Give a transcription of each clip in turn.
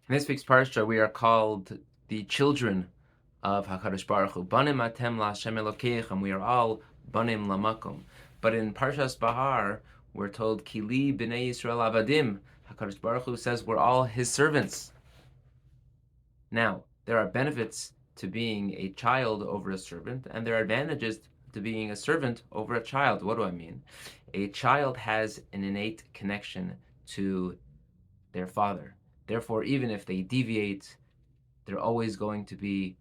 In this week's parsha, we are called the children of Hakadosh Baruch Hu. Banim atem laHashem Elokeichem. We are all banim lamakom. But in Parshas Bahar, we're told Kili b'nei Yisrael avadim. Hakadosh Baruch Hu says we're all His servants. Now, there are benefits to being a child over a servant, and there are advantages to being a servant over a child. What do I mean? A child has an innate connection to their father. Therefore, even if they deviate, they're always going to be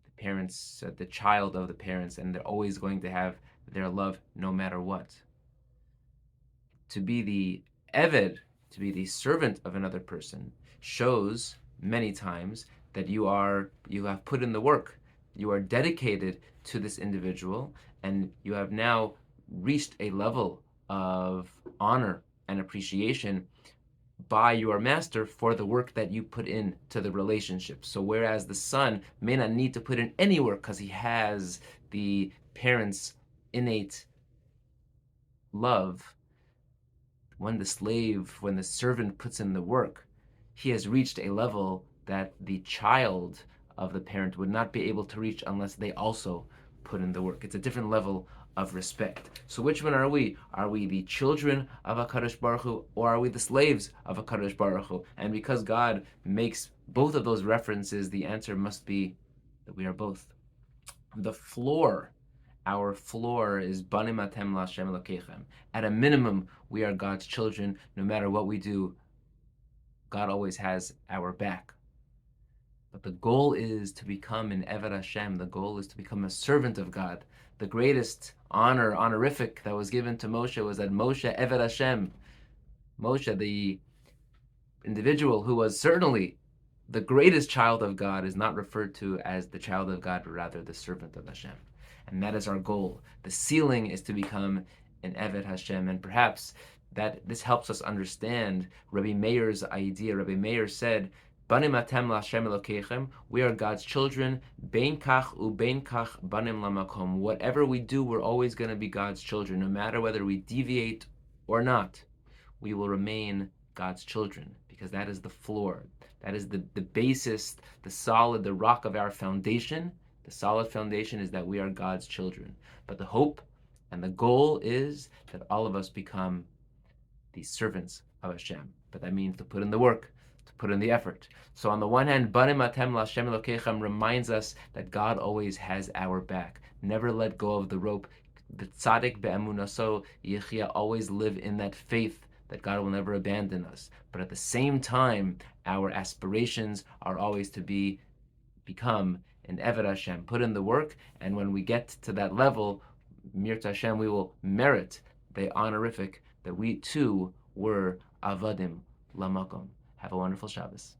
the parents, the child of the parents, and they're always going to have their love no matter what. To be the Eved, to be the servant of another person, shows many times that you have put in the work. You are dedicated to this individual, and you have now reached a level of honor and appreciation by your master for the work that you put in to the relationship. So whereas the son may not need to put in any work because he has the parents' innate love, when the servant puts in the work, he has reached a level that the child of the parent would not be able to reach unless they also put in the work. It's a different level of respect. So which one are we? Are we the children of HaKadosh Baruch Hu, or are we the slaves of HaKadosh Baruch Hu? And because God makes both of those references, the answer must be that we are both. Our floor is Banim Atem LaHashem Elokeichem. At a minimum, we are God's children. No matter what we do, God always has our back. But the goal is to become an Eved Hashem. The goal is to become a servant of God. The greatest honorific that was given to Moshe was that Moshe Eved Hashem. Moshe, the individual who was certainly the greatest child of God, is not referred to as the child of God, but rather the servant of Hashem. And that is our goal. The ceiling is to become an Eved Hashem. And perhaps that this helps us understand Rabbi Meir's idea. Rabbi Meir said, Banim atem laHashem Elokeichem. We are God's children. Bein kach ubein kach banim lamakom. Whatever we do, we're always going to be God's children. No matter whether we deviate or not, we will remain God's children, because that is the floor. That is the basis, the rock of our foundation. The solid foundation is that we are God's children. But the hope and the goal is that all of us become the servants of Hashem. But that means to put in the work, to put in the effort. So on the one hand, Banim Atem LaHashem Elokeichem reminds us that God always has our back. Never let go of the rope. The tzaddik be'emunaso yichya, always live in that faith that God will never abandon us. But at the same time, our aspirations are always to become an Eved Hashem. Put in the work, and when we get to that level, Mir Hashem, we will merit the honorific that we too were Avadim Lamakom. Have a wonderful Shabbos.